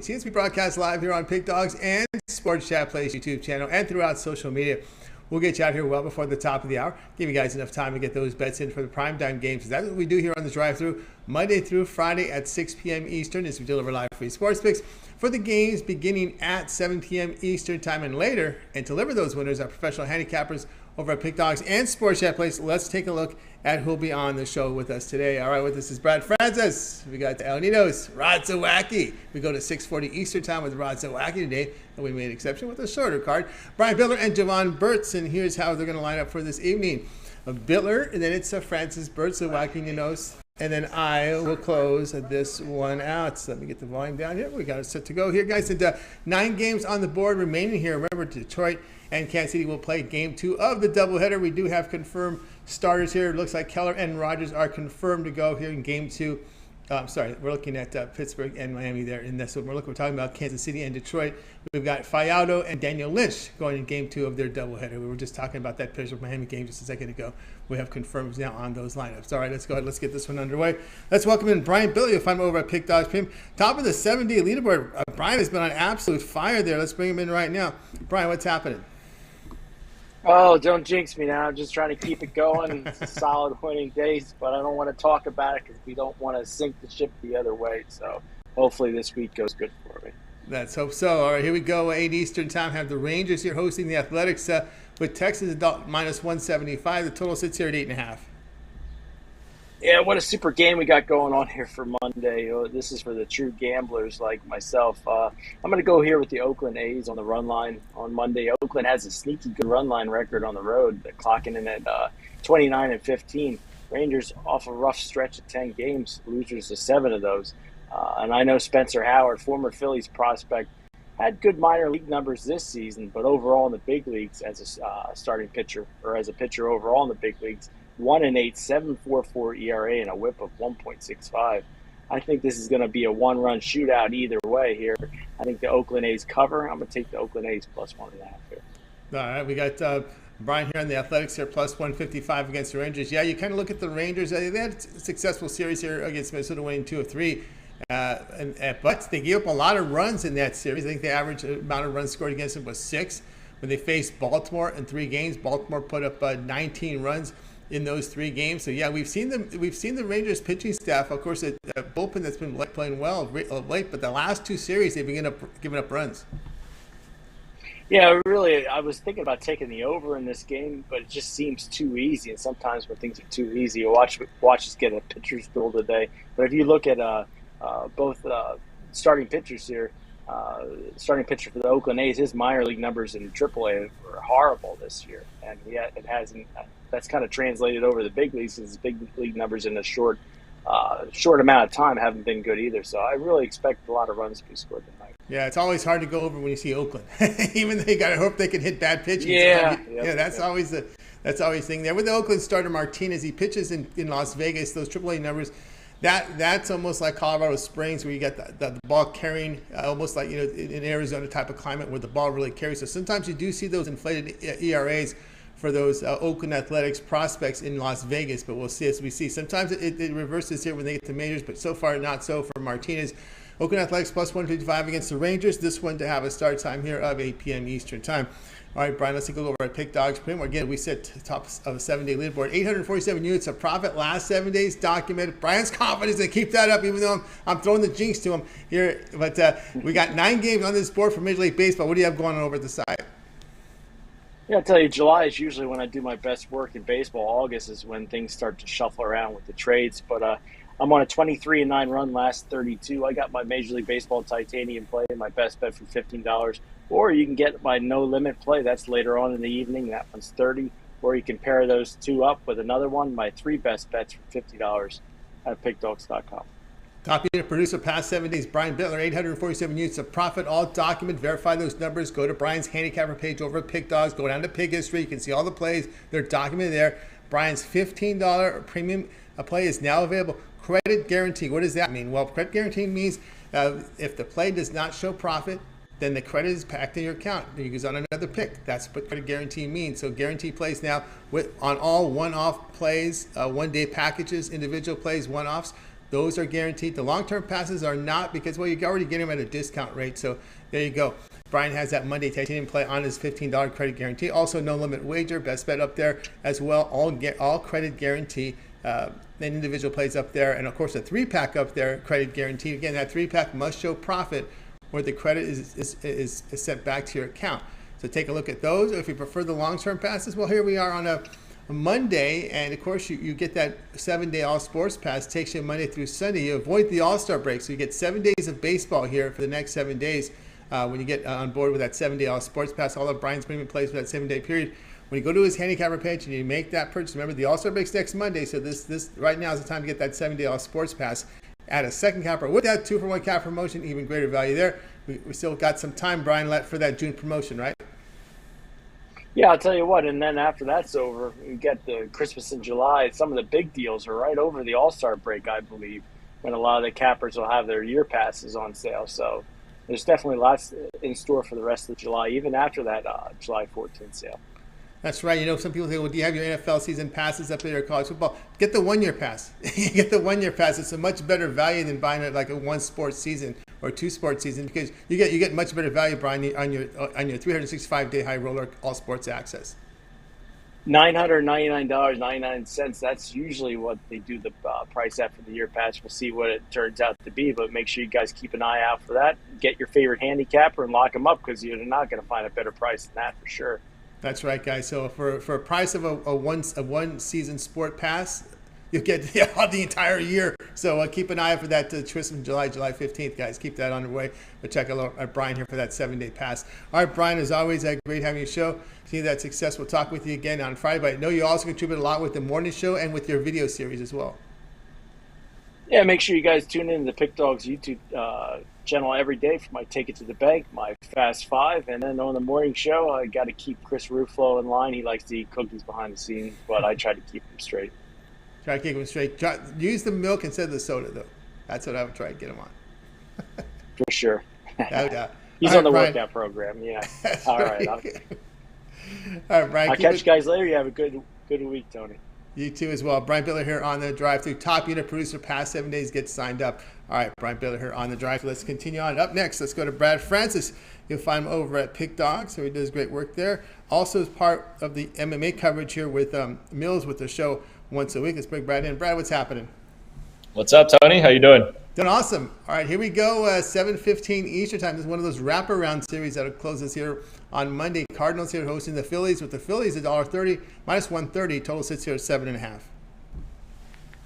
Since we broadcast live here on Pig Dogs and Sports Chat Plays YouTube channel and throughout social media, we'll get you out here well before the top of the hour. Give you guys enough time to get those bets in for the primetime games. That's what we do here on the drive-thru Monday through Friday at 6 p.m. Eastern as we deliver live free sports picks for the games beginning at 7 p.m. Eastern time and later, and deliver those winners, our professional handicappers over at Pig Dogs and Sports Chat Plays. Let's take a look at who'll be on the show with us today. All right, with us is Brad Francis. We got Ninos, Rod Zawacky. We go to 6:40 Eastern time with Rod Zawacky today, and we made an exception with a shorter card. Brian Bitler and Jovan Burts, and here's how they're going to line up for this evening. Bitler, and then it's Francis, Burts, Zawacky, Ninos, and then I will close this one out. So let me get the volume down here. We got it set to go here, guys. And 9 games on the board remaining here. Remember, Detroit and Kansas City will play game 2 of the doubleheader. We do have confirmed starters here. It looks like Keller and Rogers are confirmed to go here in game 2. We're looking at Pittsburgh and Miami there in this one. We're talking about Kansas City and Detroit. We've got Fialdo and Daniel Lynch going in game 2 of their doubleheader. We were just talking about that Pittsburgh Miami game just a second ago. We have confirmed now on those lineups. All right, let's go ahead. Let's get this one underway. Let's welcome in Brian Bitler. You'll find him over at Pick Dogs Pim. Top of the 7-day leaderboard. Brian has been on absolute fire there. Let's bring him in right now. Brian, what's happening? Oh, don't jinx me now. I'm just trying to keep it going. It's a solid winning day, but I don't want to talk about it because we don't want to sink the ship the other way. So hopefully this week goes good for me. Let's hope so. All right, here we go. 8 Eastern time. Have the Rangers here hosting the Athletics with Texas adult minus 175. The total sits here at 8.5. Yeah, what a super game we got going on here for Monday. This is for the true gamblers like myself. I'm going to go here with the Oakland A's on the run line on Monday. Oakland has a sneaky good run line record on the road. They're clocking in at 29-15. Rangers off a rough stretch of 10 games, losers to 7 of those. And I know Spencer Howard, former Phillies prospect, had good minor league numbers this season, but overall in the big leagues as a starting pitcher or as a pitcher overall in the big leagues, 1-8, 7.44 ERA and a WHIP of 1.65. I think this is going to be a one-run shootout either way here. I think the Oakland A's cover. I'm going to take the Oakland A's plus 1.5 here. All right, we got Brian here on the Athletics here, plus 155 against the Rangers. Yeah, you kind of look at the Rangers. They had a successful series here against Minnesota, winning 2 of 3. But they gave up a lot of runs in that series. I think the average amount of runs scored against them was 6. When they faced Baltimore in 3 games, Baltimore put up 19 runs in those 3 games. So yeah, we've seen the Rangers pitching staff, of course, a bullpen that's been playing well of late, but the last 2 series they've been giving up runs. Yeah, really, I was thinking about taking the over in this game, but it just seems too easy. And sometimes when things are too easy, you watch us get a pitcher's duel today. But if you look at both starting pitchers here, starting pitcher for the Oakland A's, his minor league numbers in AAA were horrible this year, and yet it hasn't. That's kind of translated over the big leagues, since big league numbers in a short amount of time haven't been good either. So I really expect a lot of runs to be scored tonight. Yeah, it's always hard to go over when you see Oakland. Even though you got to hope they can hit bad pitching. Always the thing there. With the Oakland starter Martinez, he pitches in Las Vegas. Those AAA numbers, that's almost like Colorado Springs, where you get the ball carrying, almost like in Arizona type of climate where the ball really carries. So sometimes you do see those inflated ERAs for those Oakland Athletics prospects in Las Vegas, but we'll see as we see. Sometimes it reverses here when they get to majors, but so far not so for Martinez. Oakland Athletics plus 155 against the Rangers. This one to have a start time here of 8 p.m. Eastern time. All right, Brian, let's take a look over at Pick Dogs Prim. Again, we set top of a 7-day leaderboard. 847 units of profit last 7 days documented. Brian's confident to keep that up, even though I'm throwing the jinx to him here. But we got 9 games on this board for Major League Baseball. What do you have going on over at the side? Yeah, I'll tell you, July is usually when I do my best work in baseball. August is when things start to shuffle around with the trades. But I'm on a 23-9 run last 32. I got my Major League Baseball titanium play, my best bet for $15. Or you can get my no-limit play. That's later on in the evening. That one's $30. Or you can pair those 2 up with another one, my 3 best bets for $50 at pickdogs.com. Top unit producer past 7 days, Brian Bitler, 847 units of profit, all document. Verify those numbers. Go to Brian's handicapper page over at Pick Dogs. Go down to Pig History. You can see all the plays. They're documented there. Brian's $15 premium play is now available. Credit guarantee. What does that mean? Well, credit guarantee means if the play does not show profit, then the credit is packed in your account. You use on another pick. That's what credit guarantee means. So guarantee plays now on all one-off plays, one-day packages, individual plays, one-offs. Those are guaranteed. The long-term passes are not because, well, you already get them at a discount rate. So there you go. Brian has that Monday titanium play on his $15 credit guarantee. Also, no limit wager, best bet up there as well. All credit guarantee. An individual plays up there, and of course a 3-pack up there, credit guarantee. Again, that 3-pack must show profit, where the credit is sent back to your account. So take a look at those. If you prefer the long-term passes, well, here we are on a Monday, and of course you get that 7-day all sports pass. Takes you Monday through Sunday. You avoid the all-star break, so you get 7 days of baseball here for the next 7 days. When you get on board with that 7-day all sports pass, all of Brian's premium plays for that 7-day period. When you go to his handicapper page and you make that purchase, remember the all-star break's next Monday, so this right now is the time to get that 7-day all sports pass. Add a second capper with that 2-for-1 cap promotion, even greater value there. We still got some time, Brian, left for that June promotion, right? Yeah, I'll tell you what, and then after that's over, we get the Christmas in July. Some of the big deals are right over the All-Star break, I believe, when a lot of the cappers will have their year passes on sale. So there's definitely lots in store for the rest of July, even after that July 14th sale. That's right. You know, some people say, well, do you have your NFL season passes up there or college football? Get the 1-year pass. Get the 1-year pass. It's a much better value than buying it like a 1-sport season or 2-sport season, because you get much better value, Brian, on your 365-day high roller all sports access. $999.99. That's usually what they do the price at for the year pass. We'll see what it turns out to be, but make sure you guys keep an eye out for that. Get your favorite handicapper and lock them up, because you're not going to find a better price than that for sure. That's right, guys. So for a price of a one season sport pass, you'll get the entire year. So keep an eye out for that twist from July 15th, guys. Keep that on the way. But check out Brian here for that 7-day pass. All right, Brian, as always, great having you show. See that success. We'll talk with you again on Friday. But I know you also contribute a lot with the morning show and with your video series as well. Yeah, make sure you guys tune in to the Pick Dogs YouTube channel every day for my Take It to the Bank, my Fast Five, and then on the morning show, I got to keep Chris Ruffalo in line. He likes to eat cookies behind the scenes, but I try to keep him straight. Try to keep him straight. Use the milk instead of the soda, though. That's what I would try to get him on. For sure. No doubt. He's on the workout program, yeah. All right. All right, Brian. I'll catch you guys later. You have a good week, Tony. You too as well. Brian Bitler here on the drive-through. Top unit producer, past 7 days, get signed up. All right, Brian Bitler here on the drive-through. Let's continue on. Up next, let's go to Brad Francis. You'll find him over at Pick Dogs, so he does great work there. Also, as part of the MMA coverage here with Mills with the show once a week. Let's bring Brad in. Brad, what's happening? What's up, Tony? How you doing? Doing awesome. All right, here we go. 7:15 Eastern time. This is one of those wraparound series that'll close us here on Monday. Cardinals here hosting the Phillies. With the Phillies at $1.30, minus 130. Total sits here at 7.5.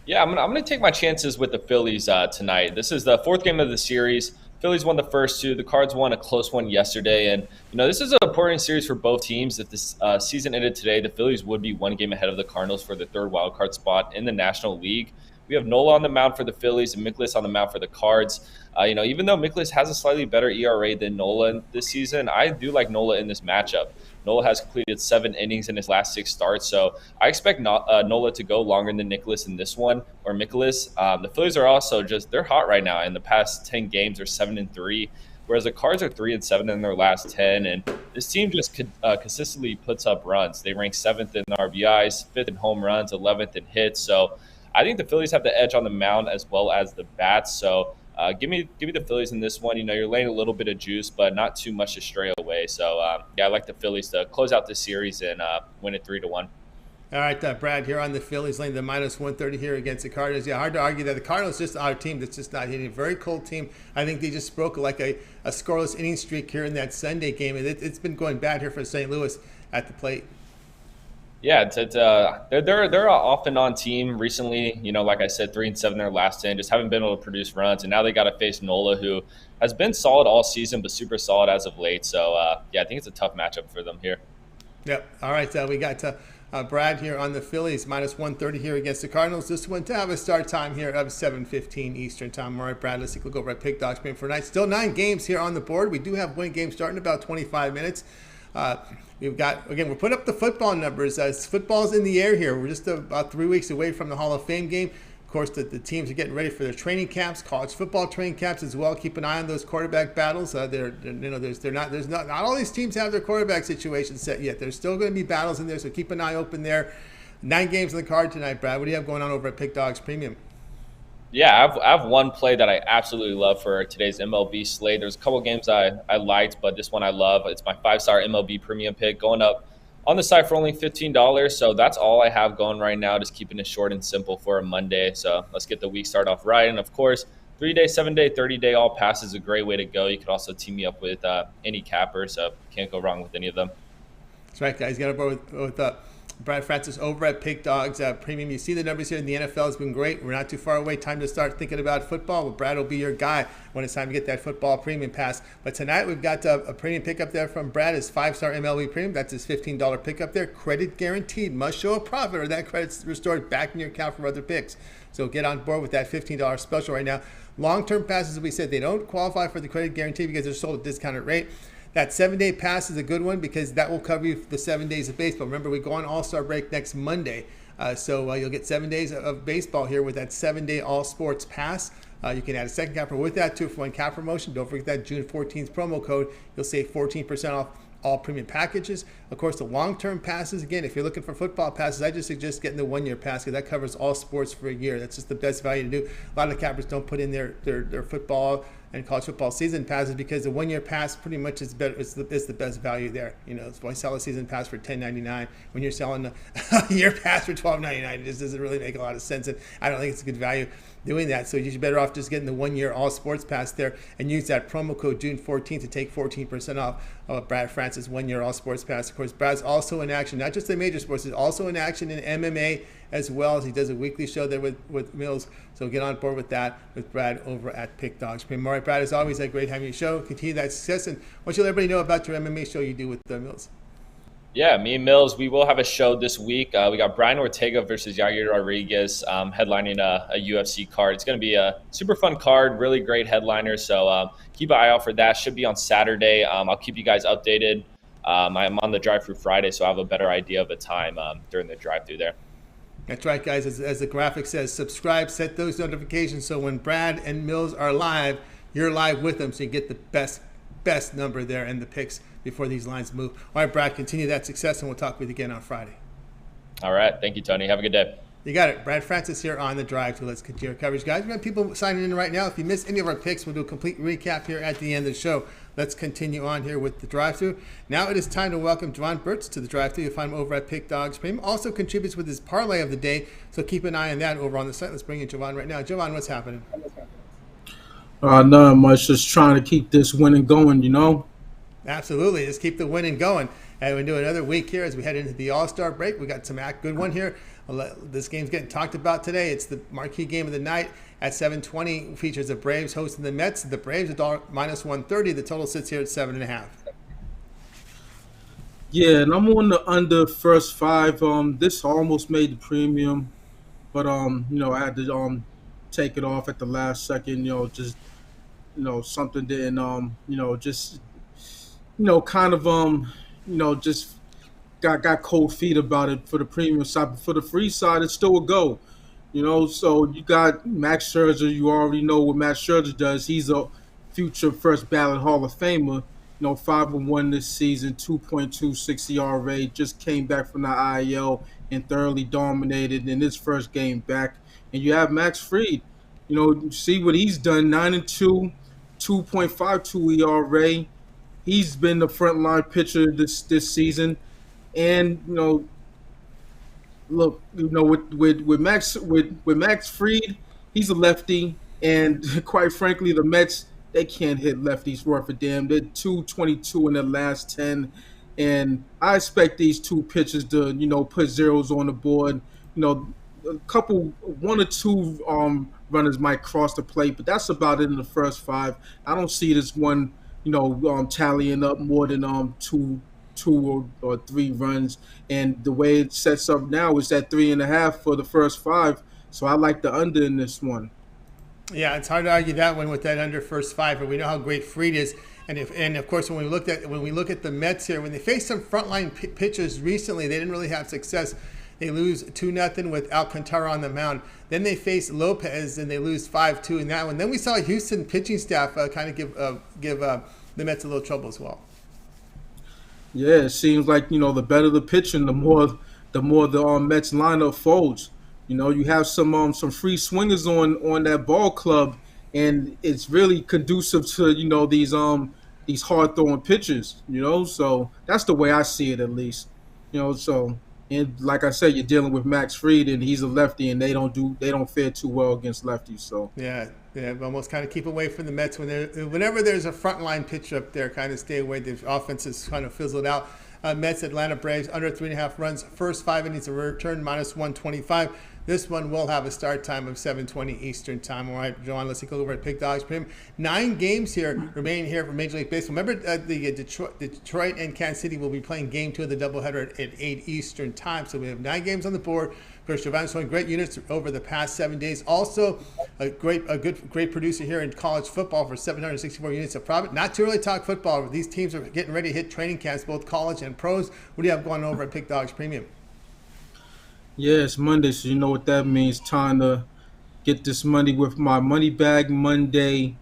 Yeah, I'm gonna take my chances with the Phillies tonight. This is the fourth game of the series. Phillies won the first two. The Cards won a close one yesterday, and this is an important series for both teams. If this season ended today, the Phillies would be one game ahead of the Cardinals for the third wild card spot in the National League. We have Nola on the mound for the Phillies and Mikolas on the mound for the Cards. Even though Mikolas has a slightly better ERA than Nola this season, I do like Nola in this matchup. Nola has completed 7 innings in his last 6 starts, so I expect Nola to go longer than Mikolas in this one, or Mikolas. The Phillies are also they're hot right now. In the past 10 games, they're 7-3, whereas the Cards are 3-7 in their last 10, and this team just consistently puts up runs. They rank 7th in RBIs, 5th in home runs, 11th in hits, so I think the Phillies have the edge on the mound as well as the bats. So give me the Phillies in this one. You're laying a little bit of juice, but not too much to stray away. So I like the Phillies to close out this series and win it 3-1. All right, Brad, here on the Phillies, laying the minus 130 here against the Cardinals. Yeah, hard to argue that the Cardinals just our team that's just not hitting. A very cold team. I think they just broke like a scoreless inning streak here in that Sunday game, and it's been going bad here for St. Louis at the plate. Yeah, they're off and on team recently. Like I said, 3-7 in their last 10, just haven't been able to produce runs, and now they got to face Nola, who has been solid all season, but super solid as of late. So I think it's a tough matchup for them here. Yep. All right, we got Brad here on the Phillies, minus 130 here against the Cardinals. This one to have a start time here of 7:15 Eastern time. All right, Brad, let's take a look over at Pick Dogs for tonight. Still 9 games here on the board. We do have one game starting in about 25 minutes. We've got, again, we're putting up the football numbers. Football's in the air here. We're just about 3 weeks away from the Hall of Fame game. Of course, the teams are getting ready for their training camps, college football training camps as well. Keep an eye on those quarterback battles. There's not all these teams have their quarterback situation set yet. There's still going to be battles in there, so keep an eye open there. 9 games on the card tonight, Brad. What do you have going on over at Pick Dogs Premium? Yeah, I have one play that I absolutely love for today's MLB slate. There's a couple games I liked, but this one I love. It's my 5-star MLB premium pick going up on the site for only $15. So that's all I have going right now, just keeping it short and simple for a Monday. So let's get the week started off right. And of course, 3-day, 7-day, 30-day all pass is a great way to go. You could also team me up with any capper, so can't go wrong with any of them. That's right, guys. Got to go with Brad Francis over at Pick Dogs Premium. You see the numbers here in the NFL has been great. We're not too far away. Time to start thinking about football. Well, Brad will be your guy when it's time to get that football premium pass. But tonight we've got a premium pickup there from Brad. His 5-star MLB premium. That's his $15 pickup there. Credit guaranteed. Must show a profit or that credit's restored back in your account for other picks. So get on board with that $15 special right now. Long-term passes, as we said, they don't qualify for the credit guarantee because they're sold at a discounted rate. That 7-day pass is a good one because that will cover you for the 7 days of baseball. Remember, we go on All-Star break next Monday. So you'll get 7 days of baseball here with that 7-day all-sports pass. You can add a second capper with that, 2-for-1 cap promotion. Don't forget that June 14th promo code. You'll save 14% off all premium packages. Of course, the long-term passes, again, if you're looking for football passes, I just suggest getting the 1-year pass because that covers all sports for a year. That's just the best value to do. A lot of cappers don't put in their football and college football season passes because the 1-year pass pretty much is better. It's the best value there. You know, why sell a season pass for $10.99 when you're selling a year pass for $12.99? It just doesn't really make a lot of sense, and I don't think it's a good value doing that. So you're better off just getting the 1-year all sports pass there and use that promo code June 14th to take 14% off of Brad Francis 1-year all sports pass. Of course, Brad's also in action, not just in major sports, he's also in action in MMA as well, as he does a weekly show there with Mills. So get on board with that with Brad over at Pick Dogs. All right, Brad, as always, great having you show. Continue that success. And what should everybody know about your MMA show you do with Mills? Yeah, me and Mills, we will have a show this week. We got Brian Ortega versus Yair Rodriguez headlining a UFC card. It's going to be a super fun card, really great headliner. So keep an eye out for that. Should be on Saturday. I'll keep you guys updated. I'm on the drive-through Friday, so I have a better idea of the time during the drive-through there. That's right, guys. As the graphic says, subscribe, set those notifications so when Brad and Mills are live, you're live with them, so you get the best number there and the picks before these lines move. All right, Brad, continue that success, and we'll talk with you again on Friday. All right. Thank you, Tony. Have a good day. You got it. Brad Francis here on the drive. So let's continue our coverage, guys. We got people signing in right now. If you missed any of our picks, we'll do a complete recap here at the end of the show. Let's continue on here with the drive-thru. Now it is time to welcome Jovan Burts to the drive-thru. You'll find him over at Pick Dogs Premium. Also contributes with his parlay of the day, so keep an eye on that over on the site. Let's bring in Jovan right now. Jovan, what's happening? Not much. Just trying to keep this winning going, you know? Absolutely. Just keep the winning going. And we do another week here as we head into the All-Star break. We got some good one here. This game's getting talked about today. It's the marquee game of the night at 7:20. Features the Braves hosting the Mets. The Braves are -130. The total sits here at 7.5. Yeah, and I'm on the under first 5. This almost made the premium, but I had to take it off at the last second. Just something didn't just just got cold feet about it for the premium side. For the free side, it's still a go. So you got Max Scherzer. You already know what Max Scherzer does. He's a future first ballot Hall of Famer. 5-1 this season, 2.26 ERA. Just came back from the IL and thoroughly dominated in his first game back. And you have Max Fried. See what he's done. 9-2, 2.52 ERA. He's been the frontline pitcher this season. And look, with Max Fried, he's a lefty, and quite frankly, the Mets, they can't hit lefties worth a damn. They're 222 in their last 10, and I expect these two pitchers to put zeros on the board. A couple, 1 or 2 runners might cross the plate, but that's about it in the first 5. I don't see this one tallying up more than two or 3 runs, and the way it sets up now is at 3.5 for the first 5. So I like the under in this one. Yeah, it's hard to argue that one with that under first 5, but we know how great Fried is, and of course when we look at the Mets here, when they faced some frontline pitchers recently, they didn't really have success. They lose 2-0 with Alcantara on the mound. Then they face Lopez and they lose 5-2 in that one. Then we saw Houston pitching staff kind of give the Mets a little trouble as well. Yeah, it seems like the better the pitching, the more the Mets lineup folds. You have some free swingers on that ball club, and it's really conducive to these hard throwing pitchers. So that's the way I see it, at least. So, and like I said, you're dealing with Max Fried, and he's a lefty, and they don't fare too well against lefties. So Yeah, almost kind of keep away from the Mets whenever there's a frontline pitcher up there. Kind of stay away. The offense is kind of fizzled out. Mets, Atlanta Braves under 3.5 runs. First 5 innings of return -125. This one will have a start time of 7:20 Eastern time. All right, Jovan, let's take a look over at Pick Dogs Premium. 9 games here remaining here for Major League Baseball. Remember, the Detroit and Kansas City will be playing Game 2 of the doubleheader at 8 Eastern time. So we have 9 games on the board. Of course, Jovan's showing great units over the past 7 days. Also, a great producer here in college football for 764 units of profit. Not too early to talk football. These teams are getting ready to hit training camps, both college and pros. What do you have going over at Pick Dogs Premium? yeah, it's Monday, so you know what that means. Time to get this money with my Money Bag Monday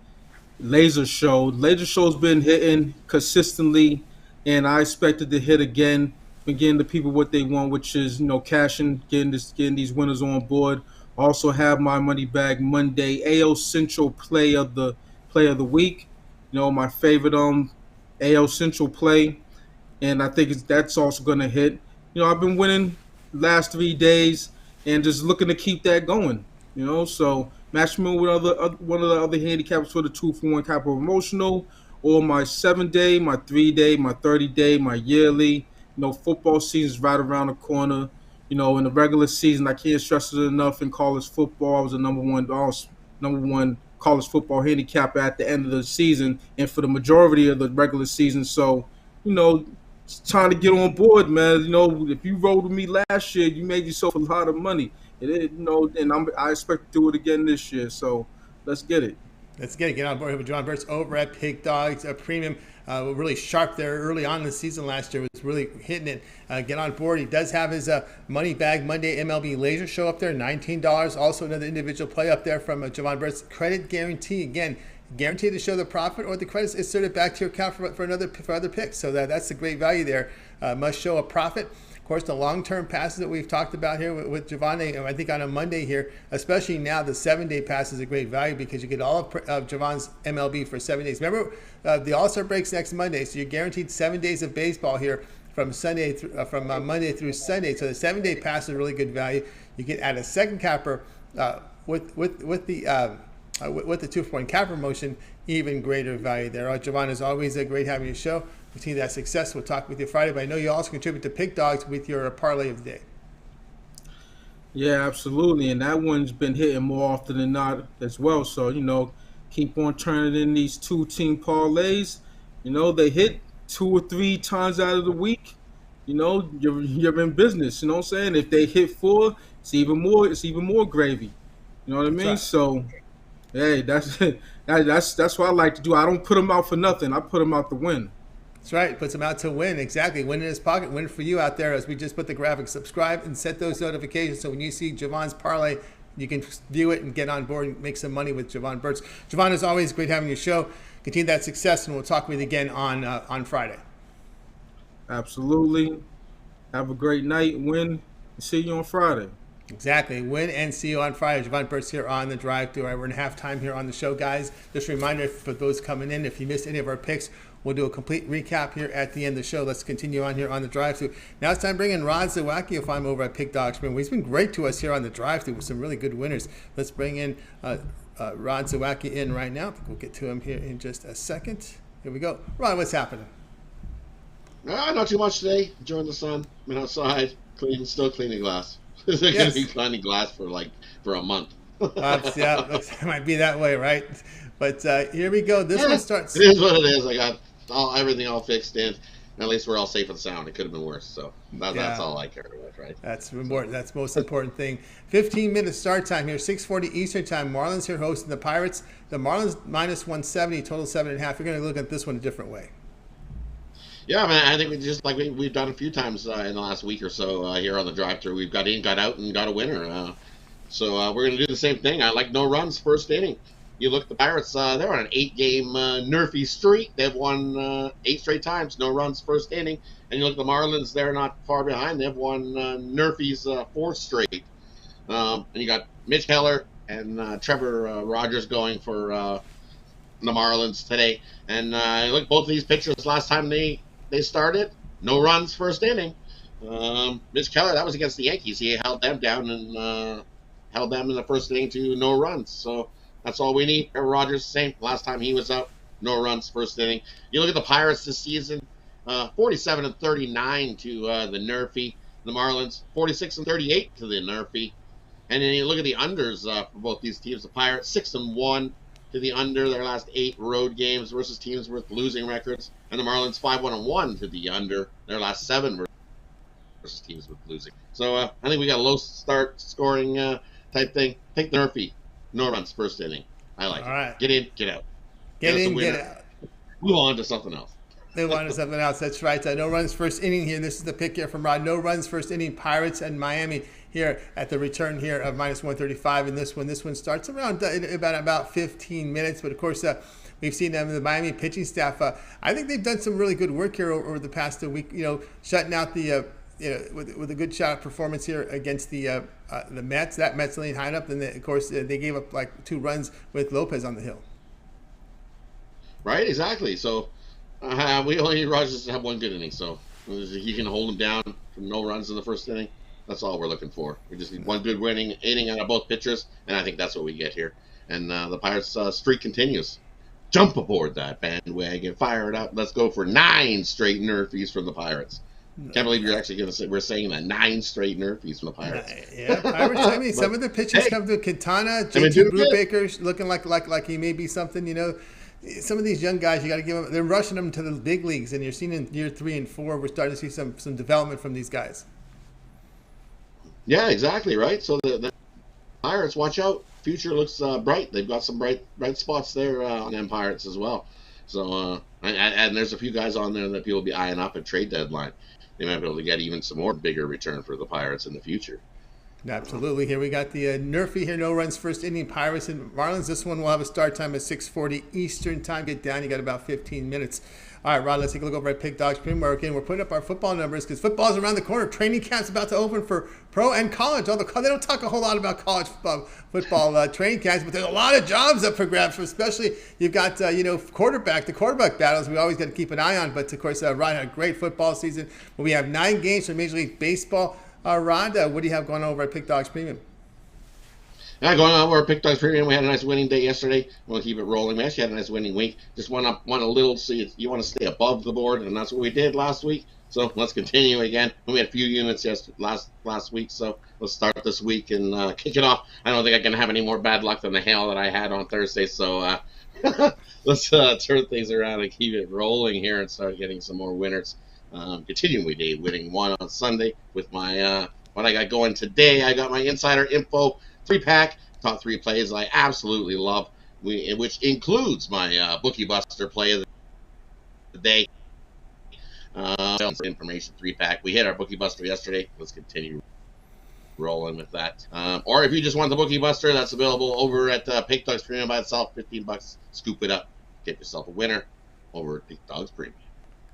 laser show. Laser show's been hitting consistently, and I expect it to hit again. Been getting the people what they want, which is cashing, getting these winners on board. Also have my Money Bag Monday AL Central play of the week. My favorite AL Central play, and I think that's also going to hit. I've been winning last 3 days and just looking to keep that going. So match me with one of the other handicaps for the 2-for-1 capital promotional, or my 7-day, my 3-day, my 30-day, my yearly. Football season's right around the corner. In the regular season, I can't stress it enough. In college football, I was the number one college football handicapper at the end of the season, and for the majority of the regular season. So, it's time to get on board, man. If you rode with me last year, you made yourself a lot of money. And I expect to do it again this year. So, let's get it. Let's get on board with John Burts over at Pick Dogs Premium. Really sharp there early on in the season last year. Was really hitting it. Get on board. He does have his Money Bag Monday MLB Laser Show up there, $19. Also another individual play up there from Jovan Burts. Credit guarantee, again, guaranteed to show the profit or the credits inserted back to your account for other picks. So that's a great value there. Must show a profit. Of course, the long-term passes that we've talked about here with Jovan, I think on a Monday here, especially now, the 7-day pass is a great value because you get all of Jovan's MLB for 7 days. Remember, the All-Star breaks next Monday, so you're guaranteed 7 days of baseball here from Monday through Sunday. So the 7-day pass is a really good value. You can add a second capper with the 2-for-1 cap promotion, even greater value there. Jovan, is always great having your show. Continue that success. We'll talk with you Friday, but I know you also contribute to Pick Dogs with your parlay of the day. Yeah, absolutely, and that one's been hitting more often than not as well. So keep on turning in these 2-team parlays. They hit 2 or 3 times out of the week. You're in business. You know what I'm saying? If they hit 4, it's even more gravy. You know what I mean? Right. So, hey, that's what I like to do. I don't put them out for nothing. I put them out to win. That's right. Puts them out to win. Exactly. Win in his pocket. Win for you out there as we just put the graphic. Subscribe and set those notifications so when you see Jovan's parlay, you can view it and get on board and make some money with Jovan Burts. Jovan, as always, great having your show. Continue that success, and we'll talk with you again on Friday. Absolutely. Have a great night. Win. See you on Friday. Exactly. Win and see you on Friday. Jovan Burts here on the drive-thru. We're in halftime here on the show, guys. Just a reminder for those coming in, if you missed any of our picks, we'll do a complete recap here at the end of the show. Let's continue on here on the drive-thru. Now it's time to bring in Ron Zawacky, if I'm over at Pick Dogs. He's been great to us here on the drive-thru with some really good winners. Let's bring in Ron Zawacky in right now. We'll get to him here in just a second. Here we go. Ron, what's happening? Not too much today. Enjoying the sun. Been outside, still cleaning glass. They're going to be cleaning glass for a month. Yeah, it might be that way, right? But here we go. This one starts. It is what it is. I got everything all fixed in. At least we're all safe and sound. It could have been worse. So that's all I care about, right? That's important. That's the most important thing. 15-minute start time here, 6:40 Eastern time. Marlins here hosting the Pirates. The Marlins -170, total 7.5. You're going to look at this one a different way. Yeah, man. I think we've done a few times in the last week or so here on the drive-thru. We've got in, got out, and got a winner. So we're going to do the same thing. I like no runs first inning. You look at the Pirates, they're on an 8-game NRFI streak. They've won 8 straight times, no runs first inning. And you look at the Marlins, they're not far behind. They've won NRFI's 4th straight. And you got Mitch Keller and Trevor Rogers going for the Marlins today. And look, both of these pitchers last time they started, no runs first inning. Mitch Keller, that was against the Yankees. He held them down and held them in the first inning to no runs. So that's all we need. Trevor Rogers, same. Last time he was out, no runs first inning. You look at the Pirates this season, 47-39 to the NRFI. The Marlins, 46-38 to the NRFI. And then you look at the unders for both these teams. The Pirates, 6-1 to the under their last 8 road games versus teams with losing records. And the Marlins, 5-1 to the under their last 7 versus teams with losing. So I think we got a low start scoring type thing. Take the NRFI. No runs first inning. I like it. Right. Get in, get out. Get in, get out. Move on to something else. They wanted something else. That's right. No runs first inning here. This is the pick here from Rod. No runs first inning. Pirates and Miami here at the return here of -135 in this one. This one starts around in about 15 minutes. But of course, we've seen them, the Miami pitching staff. I think they've done some really good work here over the past week. Shutting out the with a good shot performance here against the Mets. That Mets lead high up, and of course they gave up like 2 runs with Lopez on the hill. Right. Exactly. So. We only need Rogers to have 1 good inning, so he can hold him down from no runs in the first inning. That's all we're looking for. We just need 1 good winning inning out of both pitchers, and I think that's what we get here. And the Pirates' streak continues. Jump aboard that bandwagon, fire it up. Let's go for 9 straight NRFIs from the Pirates. Can't believe you're actually going to say we're saying that 9 straight NRFIs from the Pirates. Yeah, Pirates. I mean, some of the pitchers come to Quintana, JT Brubaker, looking like he may be something. Some of these young guys, you got to give them. They're rushing them to the big leagues, and you're seeing in year 3 and 4, we're starting to see some development from these guys. Yeah, exactly right. So the Pirates, watch out. Future looks bright. They've got some bright spots there on them Pirates as well. So and there's a few guys on there that people will be eyeing up at trade deadline. They might be able to get even some more bigger return for the Pirates in the future. Absolutely. Here we got the NRFI here, no runs first inning, Pirates and Marlins. This one will have a start time at 6:40 Eastern time. Get down, you got about 15 minutes. All right, Rod, let's take a look over at Pick Dogs Premium. Again, we're putting up our football numbers because football's around the corner. Training camp's about to open for pro and college. Although they don't talk a whole lot about college football training camps, but there's a lot of jobs up for grabs. Especially you've got the quarterback battles. We always got to keep an eye on. But of course, Rod had a great football season. We have 9 games for Major League Baseball. Rod, what do you have going on over at Pick Dogs Premium? Yeah, going on over at Pick Dogs Premium, we had a nice winning day yesterday. We'll keep it rolling. We actually had a nice winning week. Just went a little, so you want to stay above the board, and that's what we did last week. So let's continue again. We had a few units last week, so let's start this week and kick it off. I don't think I can have any more bad luck than the hail that I had on Thursday, so let's turn things around and keep it rolling here and start getting some more winners. Continuing my day, winning 1 on Sunday with my what I got going today. I got my Insider Info 3-pack, top 3 plays I absolutely love, which includes my Bookie Buster play of the day. Information 3-pack. We hit our Bookie Buster yesterday. Let's continue rolling with that. Or if you just want the Bookie Buster, that's available over at Pick Dogs Premium by itself. $15. Scoop it up. Get yourself a winner over at Pick Dogs Premium.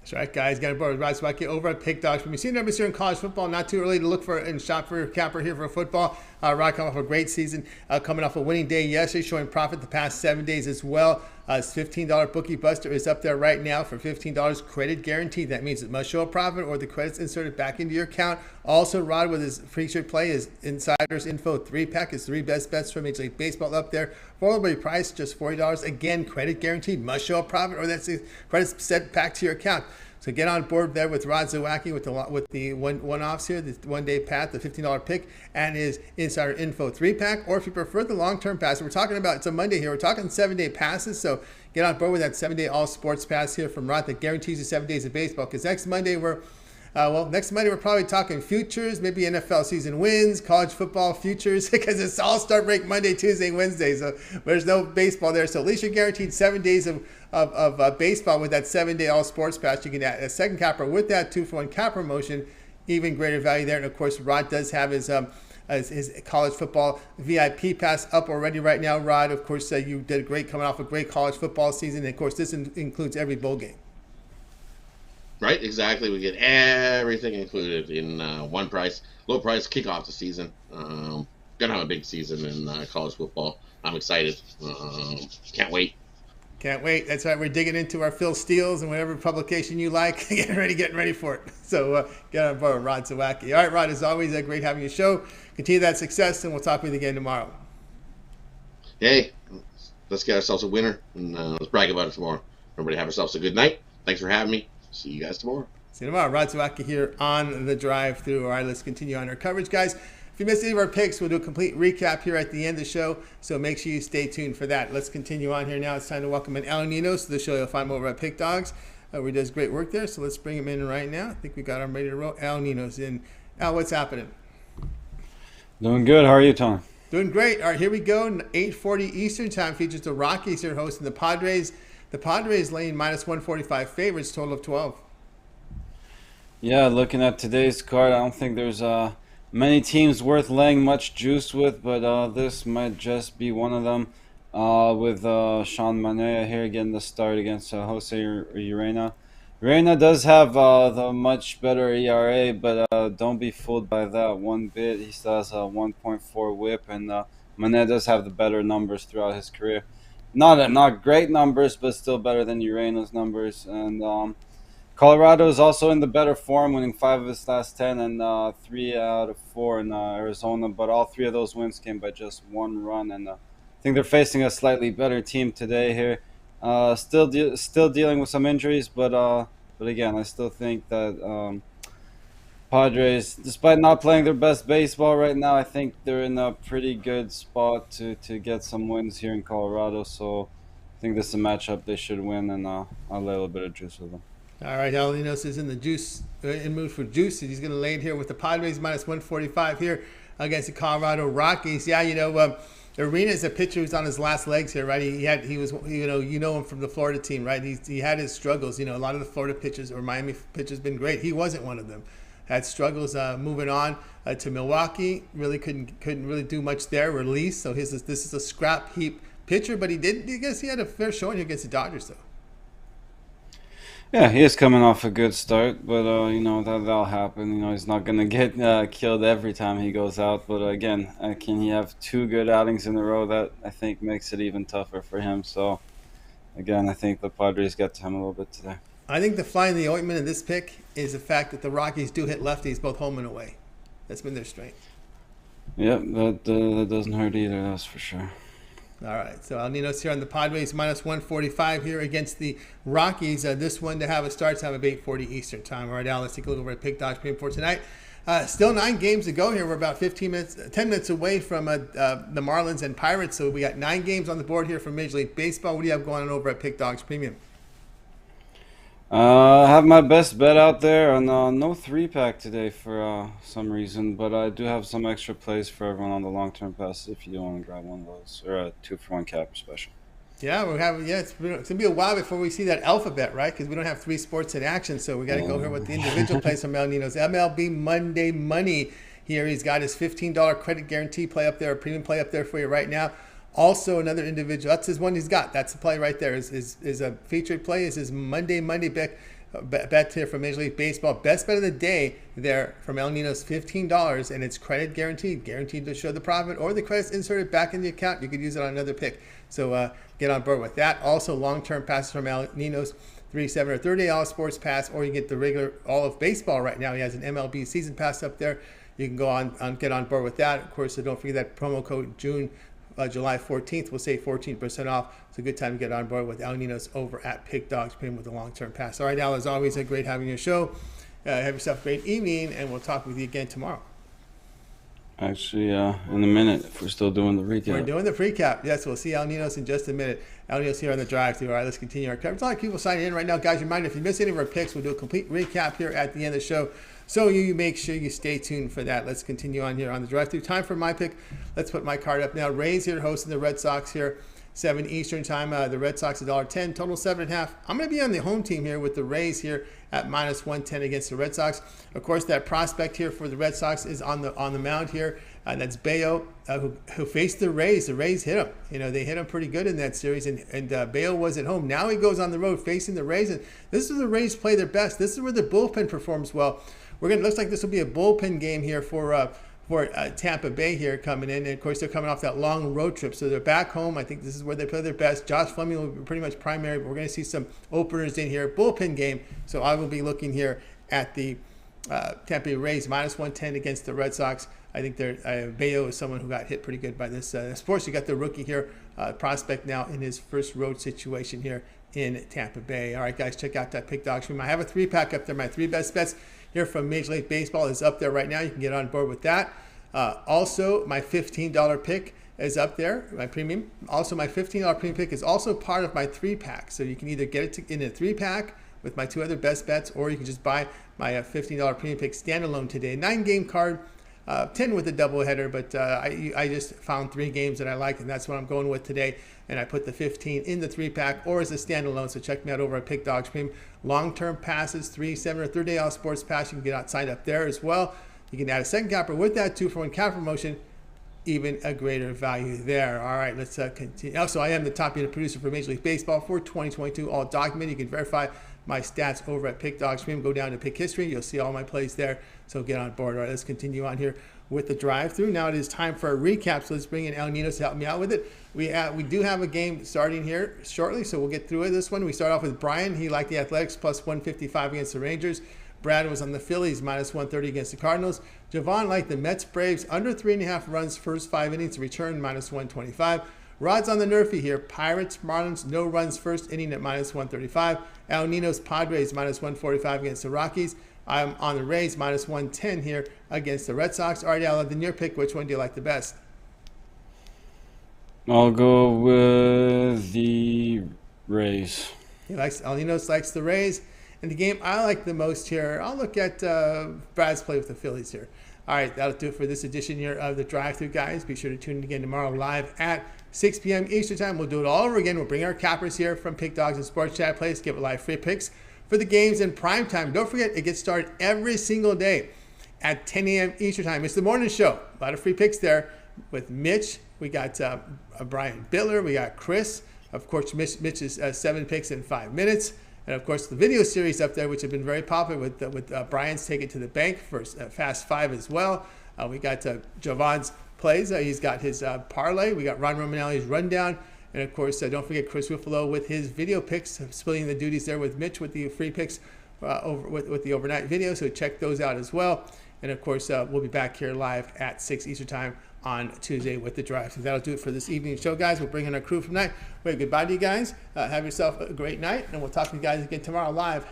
That's right, guys. Got to borrow Rod Zawacky over at Pick Dogs. When we see numbers here in college football, not too early to look for and shop for a capper here for football. Rod coming off a great season, coming off a winning day yesterday, showing profit the past 7 days as well. His $15 Bookie Buster is up there right now for $15 credit guaranteed. That means it must show a profit or the credit's inserted back into your account. Also, Rod with his featured play is Insider's Info 3-pack. His 3 best bets from Major League Baseball up there. Formally priced just $40. Again, credit guaranteed. Must show a profit or that's the credit's sent back to your account. So get on board there with Rod Zawacky with the one-offs here, the one-day pass, the $15 pick, and his Insider Info 3-pack. Or if you prefer the long-term pass, we're talking about, it's a Monday here, we're talking 7-day passes. So get on board with that 7-day all-sports pass here from Rod that guarantees you 7 days of baseball. Because next Monday we're probably talking futures, maybe NFL season wins, college football futures, because it's all-star break Monday, Tuesday, Wednesday. So there's no baseball there. So at least you're guaranteed 7 days of baseball with that 7-day all-sports pass. You can add a second capper with that 2-for-1 cap promotion, even greater value there. And, of course, Rod does have his college football VIP pass up already right now. Rod, of course, you did great coming off a great college football season. And, of course, this includes every bowl game. Right, exactly. We get everything included in one price, low price, kick off the season. gonna have a big season in college football. I'm excited. Can't wait. Can't wait. That's right. We're digging into our Phil Steels and whatever publication you like. Getting ready for it. So get on board, Rod Zawacky. All right, Rod, as always, great having you show. Continue that success, and we'll talk with you again tomorrow. Hey, let's get ourselves a winner, and let's brag about it tomorrow. Everybody have yourselves a good night. Thanks for having me. See you guys tomorrow. See you tomorrow. Rod Zawacky here on the drive through. All right, let's continue on our coverage, guys. If you missed any of our picks, we'll do a complete recap here at the end of the show, so make sure you stay tuned for that. Let's continue on here now. It's time to welcome in Ninos to the show. You'll find him over at Pick Dogs, where he does great work there, so let's bring him in right now. I think we got him ready to roll. Ninos in. Al, what's happening? Doing good. How are you, Tom? Doing great. All right, here we go. 8:40 Eastern time features the Rockies here hosting the Padres. The Padres laying minus 145 favorites, total of 12. Yeah, looking at today's card, I don't think there's many teams worth laying much juice with, but this might just be one of them. With Sean Manaea here getting the start against Jose Urena. Urena does have the much better ERA, but don't be fooled by that one bit. He still has a 1.4 whip, and Manaea does have the better numbers throughout his career. Not great numbers, but still better than Urena's numbers. And Colorado is also in the better form, winning 5 of his last 10 and 3 out of 4 in Arizona. But all 3 of those wins came by just 1 run, and I think they're facing a slightly better team today here. Still dealing with some injuries, but again, I still think that Padres, despite not playing their best baseball right now, I think they're in a pretty good spot to get some wins here in Colorado. So I think this is a matchup they should win, and I'll lay a little bit of juice with them. All right, Ninos is in the juice, in mood for juice. He's going to lay it here with the Padres minus 145 here against the Colorado Rockies. Yeah, Urena is a pitcher who's on his last legs here, right? He was him from the Florida team, right? He had his struggles. A lot of the Florida pitchers or Miami pitchers been great. He wasn't one of them. Had struggles moving on to Milwaukee. Really couldn't really do much there. Release. So this is a scrap heap pitcher, but I guess he had a fair showing against the Dodgers though. Yeah, he is coming off a good start, but that'll happen. He's not gonna get killed every time he goes out. But again, can he have 2 good outings in a row? That I think makes it even tougher for him. So again, I think the Padres get to him a little bit today. I think the fly in the ointment in this pick is the fact that the Rockies do hit lefties both home and away. That's been their strength. Yep, that doesn't hurt either. That's for sure. All right, so Ninos here on the Padres, minus 145 here against the Rockies. This one to have a start time of 8:40 Eastern time. All right, Al, let's take a look over at Pick Dogs Premium for tonight. Still 9 games to go here. We're about 10 minutes away from the Marlins and Pirates. So we got 9 games on the board here from Major League Baseball. What do you have going on over at Pick Dogs Premium? I have my best bet out there on no 3-pack today for some reason, but I do have some extra plays for everyone on the long-term pass if you do want to grab one of those, or a 2-for-1 capper special. Yeah, it's going to be a while before we see that alphabet, right? Because we don't have 3 sports in action, so we got to go here with the individual plays from Ninos. MLB Monday Money here. He's got his $15 credit guarantee play up there, a premium play up there for you right now. Also, another individual, that's his one he's got. That's the play right there. Is a featured play is his Monday bet here from Major League Baseball. Best bet of the day there from Ninos, $15, and it's credit guaranteed to show the profit, or the credit's inserted back in the account. You could use it on another pick. So get on board with that. Also, long-term passes from Ninos, 3-7 or 30 all sports pass, or you get the regular all of baseball right now. He has an MLB season pass up there. You can go on get on board with that. Of course, so don't forget that promo code July 14th will save 14% off. It's a good time to get on board with Ninos over at Pick Dogs Premium with the long-term pass. All right, Al, as always, great having your show. Have yourself a great evening, and we'll talk with you again tomorrow. Actually, in a minute, if we're still doing the recap. We're doing the recap. Yes, we'll see Ninos in just a minute. Ninos here on the drive-thru. All right, let's continue our coverage. A lot of people signing in right now. Guys, reminder, if you miss any of our picks, we'll do a complete recap here at the end of the show. So you make sure you stay tuned for that. Let's continue on here on the drive-thru. Time for my pick. Let's put my card up now. Rays here hosting the Red Sox here, 7 Eastern time. The Red Sox $1.10, total 7.5. I'm going to be on the home team here with the Rays here at minus 110 against the Red Sox. Of course, that prospect here for the Red Sox is on the mound here. That's Bayo, who faced the Rays. The Rays hit him. They hit him pretty good in that series, and Bayo was at home. Now he goes on the road facing the Rays, and this is where the Rays play their best. This is where the bullpen performs well. Looks like this will be a bullpen game here for for Tampa Bay here coming in. And of course, they're coming off that long road trip. So they're back home. I think this is where they play their best. Josh Fleming will be pretty much primary, but we're going to see some openers in here. Bullpen game. So I will be looking here at the Tampa Bay Rays minus 110 against the Red Sox. I think Bayo is someone who got hit pretty good by this. Of course, you got the rookie here, prospect now in his first road situation here in Tampa Bay. All right, guys, check out that Pick Dog Stream. I have a 3-pack up there. My 3 best bets here from Major League Baseball is up there right now. You can get on board with that. Also, my $15 pick is up there, my premium. Also, my $15 premium pick is also part of my 3-pack. So you can either get it in a 3-pack with my 2 other best bets, or you can just buy my $15 premium pick standalone today. 9-game card, 10 with a doubleheader, but I just found 3 games that I like, and that's what I'm going with today. And I put the 15 in the 3-pack or as a standalone. So check me out over at Pick Dog Stream. Long-term passes, 3, 7, or 30-day all sports pass. You can get out signed up there as well. You can add a second capper with that 2-for-1 cap promotion. Even a greater value there. All right, let's continue. Also, I am the top unit producer for Major League Baseball for 2022, all documented. You can verify my stats over at Pick Dog Stream. Go down to Pick History. You'll see all my plays there. So get on board. All right, let's continue on here with the drive-through. Now it is time for a recap. So let's bring in El Ninos to help me out with it. We do have a game starting here shortly, so we'll get through it. This one, we start off with Brian. He liked the Athletics plus 155 against the Rangers. Brad was on the Phillies minus 130 against the Cardinals. Jovan liked the Mets Braves under 3.5 runs first 5 innings return minus 125. Rod's on the NRFI here. Pirates Marlins no runs first inning at minus 135. El Ninos Padres minus 145 against the Rockies. I'm on the Rays minus 110 here against the Red Sox. All right, Al, in your pick, which one do you like the best? I'll go with the Rays. El Ninos likes the Rays. And the game I like the most here, I'll look at Brad's play with the Phillies here. All right, that'll do it for this edition here of the Drive-Thru, guys. Be sure to tune in again tomorrow live at 6 p.m. Eastern Time. We'll do it all over again. We'll bring our cappers here from Pick Dogs and Sports Chat Place, give it live free picks for the games in prime time. Don't forget, it gets started every single day at 10 a.m. Eastern Time. It's the morning show. A lot of free picks there with Mitch. We got Brian Bitler. We got Chris. Of course, Mitch's 7 picks in 5 minutes. And, of course, the video series up there, which have been very popular with Brian's Take It to the Bank for Fast 5 as well. We got Jovan's plays. He's got his parlay. We got Ron Romanelli's rundown. And, of course, don't forget Chris Ruffalo with his video picks, splitting the duties there with Mitch with the free picks with the overnight video. So check those out as well. And, of course, we'll be back here live at 6 Eastern Time on Tuesday with the drive. So that'll do it for this evening show, guys. We'll bring in our crew from tonight. Wait, goodbye to you guys. Have yourself a great night, and we'll talk to you guys again tomorrow live